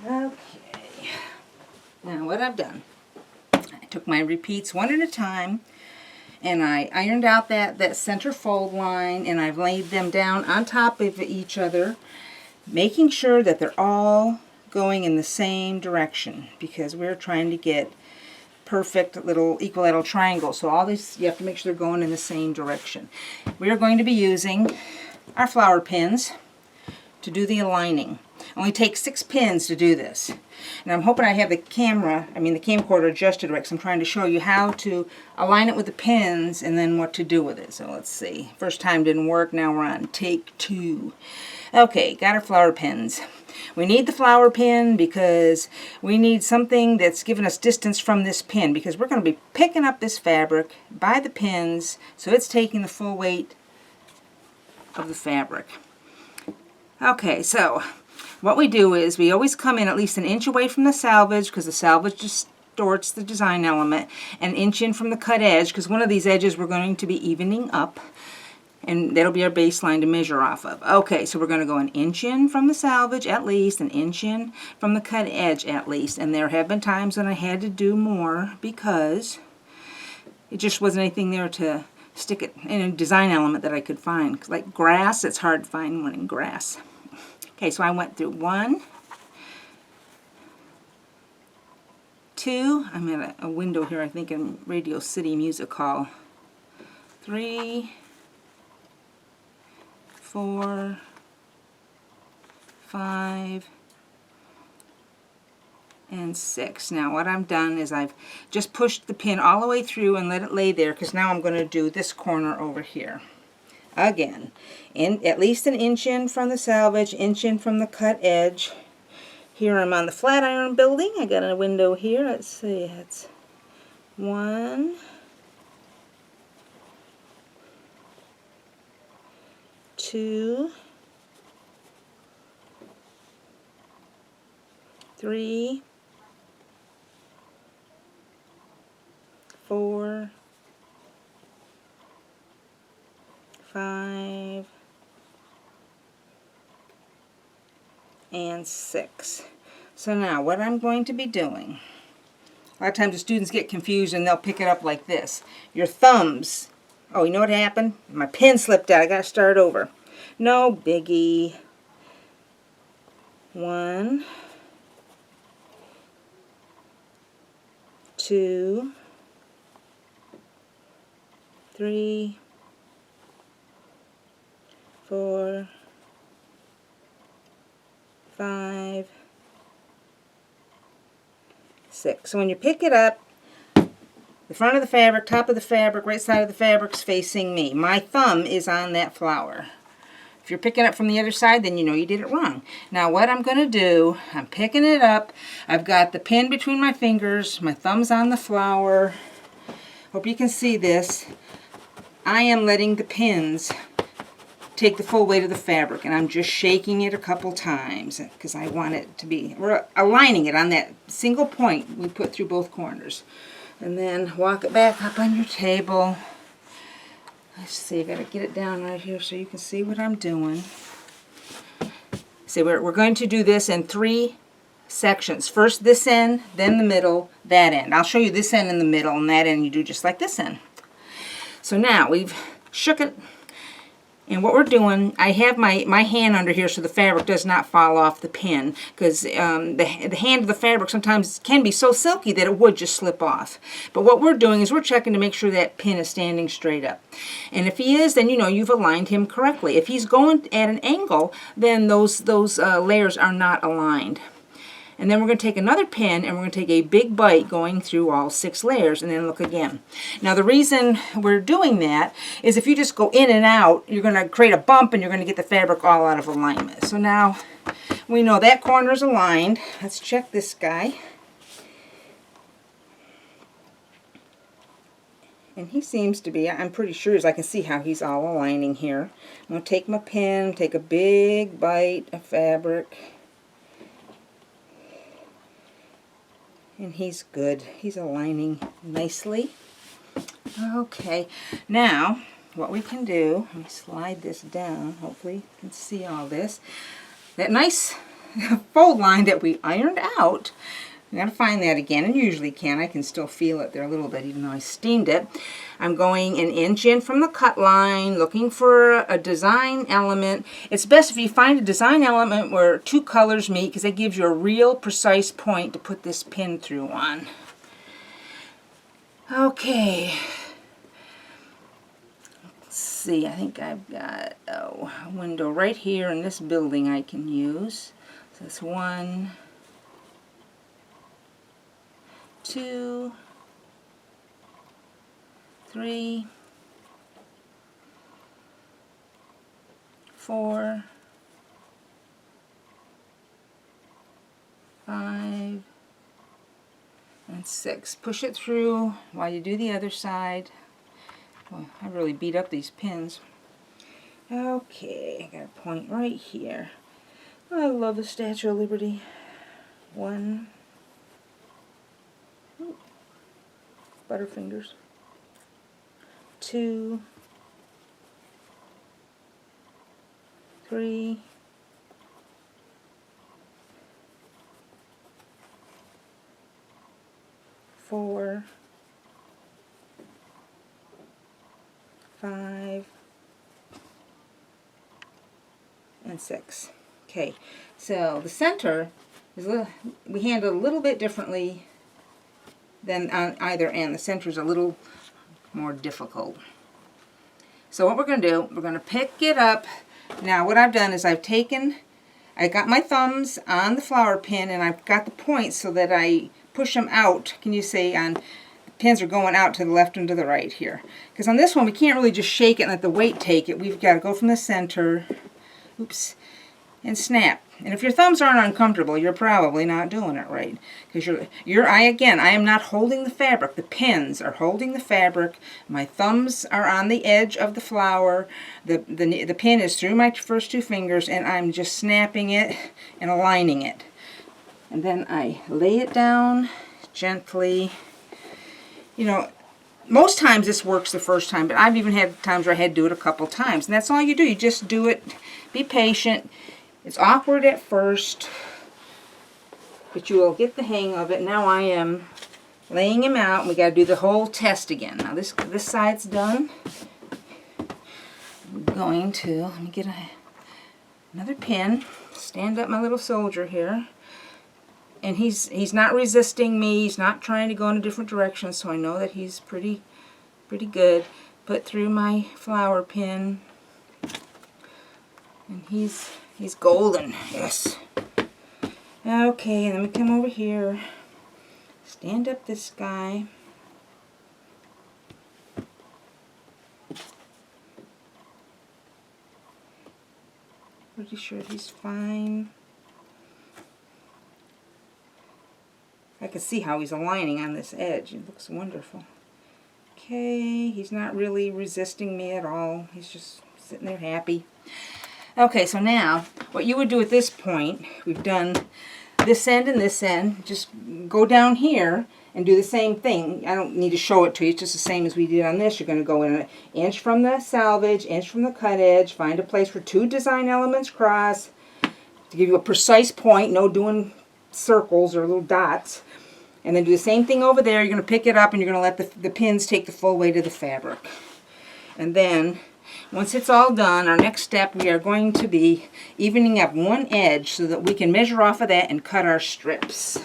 Okay, now what I've done, I took my repeats one at a time and I ironed out that center fold line, and I've laid them down on top of each other, making sure that they're all going in the same direction, because we're trying to get perfect little equilateral triangles. So all these, you have to make sure they're going in the same direction. We are going to be using our flower pins to do the aligning. Only take 6 pins to do this. And I'm hoping I have the camcorder adjusted right, because I'm trying to show you how to align it with the pins and then what to do with it. So let's see. First time didn't work, now we're on take 2. Okay, got our flower pins. We need the flower pin because we need something that's giving us distance from this pin, because we're going to be picking up this fabric by the pins, so it's taking the full weight of the fabric. Okay, so what we do is we always come in at least an inch away from the selvage, because the selvage distorts the design element, and an inch in from the cut edge, because one of these edges we're going to be evening up, and that'll be our baseline to measure off of. Okay, so we're going to go an inch in from the selvage at least, an inch in from the cut edge at least, and there have been times when I had to do more because it just wasn't anything there to stick it in a design element that I could find. Like grass, it's hard to find one in grass. Okay, so I went through 1, 2, I'm at a window here, I think in Radio City Music Hall. 3, 4, 5, and 6. Now what I've done is I've just pushed the pin all the way through and let it lay there, because now I'm going to do this corner over here. Again, in at least an inch in from the selvage, inch in from the cut edge. Here I'm on the flat iron building. I got a window here. Let's see, it's 1, 2, 3, 4, 5, and 6. So now what I'm going to be doing, a lot of times the students get confused and they'll pick it up like this. Your thumbs, oh, you know what happened? My pin slipped out. I got to start over. No biggie. 1, 2, 3, 4, 5, 6. So when you pick it up, the front of the fabric, top of the fabric, right side of the fabric's facing me. My thumb is on that flower. If you're picking up from the other side, then you know you did it wrong. Now what I'm going to do, I'm picking it up. I've got the pin between my fingers. My thumb's on the flower. Hope you can see this. I am letting the pins take the full weight of the fabric, and I'm just shaking it a couple times because I want it to be, we're aligning it on that single point we put through both corners. And then walk it back up on your table. Let's see, I gotta get it down right here so you can see what I'm doing. See, we're going to do this in 3 sections. First this end, then the middle, that end. I'll show you this end in the middle, and that end you do just like this end. So now we've shook it, and what we're doing, I have my hand under here so the fabric does not fall off the pin, because the hand of the fabric sometimes can be so silky that it would just slip off. But what we're doing is we're checking to make sure that pin is standing straight up. And if he is, then you know you've aligned him correctly. If he's going at an angle, then those layers are not aligned. And then we're going to take another pin and we're going to take a big bite going through all 6 layers and then look again. Now the reason we're doing that is if you just go in and out, you're going to create a bump and you're going to get the fabric all out of alignment. So now we know that corner is aligned. Let's check this guy. And he seems to be, I'm pretty sure, as I can see how he's all aligning here. I'm going to take my pin, take a big bite of fabric. And he's good. He's aligning nicely. Okay, now what we can do, let me slide this down, hopefully you can see all this. That nice fold line that we ironed out. I'm going to find that again, and usually can. I can still feel it there a little bit, even though I steamed it. I'm going an inch in from the cut line, looking for a design element. It's best if you find a design element where two colors meet, because that gives you a real precise point to put this pin through on. Okay. Let's see, I think I've got a window right here in this building I can use. So that's 1, 2, 3, 4, 5, and 6. Push it through while you do the other side. Well, I really beat up these pins. Okay, I got a point right here. I love the Statue of Liberty. 1. Ooh, Butterfingers. 2, 3, 4, 5, and 6. Okay, so the center is we handle it a little bit differently than on either end. The center is a little more difficult. So what we're going to do, we're going to pick it up. Now what I've done is I got my thumbs on the flower pin, and I've got the points so that I push them out. Can you see on the pins are going out to the left and to the right here? Because on this one we can't really just shake it and let the weight take it. We've got to go from the center, oops, and snap. And if your thumbs aren't uncomfortable, you're probably not doing it right. Because I am not holding the fabric. The pins are holding the fabric. My thumbs are on the edge of the flower. The pin is through my first 2 fingers, and I'm just snapping it and aligning it. And then I lay it down gently. You know, most times this works the first time, but I've even had times where I had to do it a couple times. And that's all you do. You just do it. Be patient. It's awkward at first, but you will get the hang of it. Now I am laying him out, and we got to do the whole test again. Now this side's done. I'm going to, let me get another pin, stand up my little soldier here. And he's not resisting me. He's not trying to go in a different direction, so I know that he's pretty good. Put through my flower pin, and he's golden. Yes. Okay, let me come over here. Stand up this guy. Pretty sure he's fine. I can see how he's aligning on this edge. It looks wonderful. Okay, he's not really resisting me at all. He's just sitting there happy. Okay, so now what you would do at this point, we've done this end and this end. Just go down here and do the same thing. I don't need to show it to you. It's just the same as we did on this. You're going to go in 1 inch from the selvage, inch from the cut edge, find a place where 2 design elements cross to give you a precise point, no doing circles or little dots. And then do the same thing over there. You're going to pick it up and you're going to let the pins take the full weight of the fabric. And then once it's all done, our next step, we are going to be evening up one edge so that we can measure off of that and cut our strips.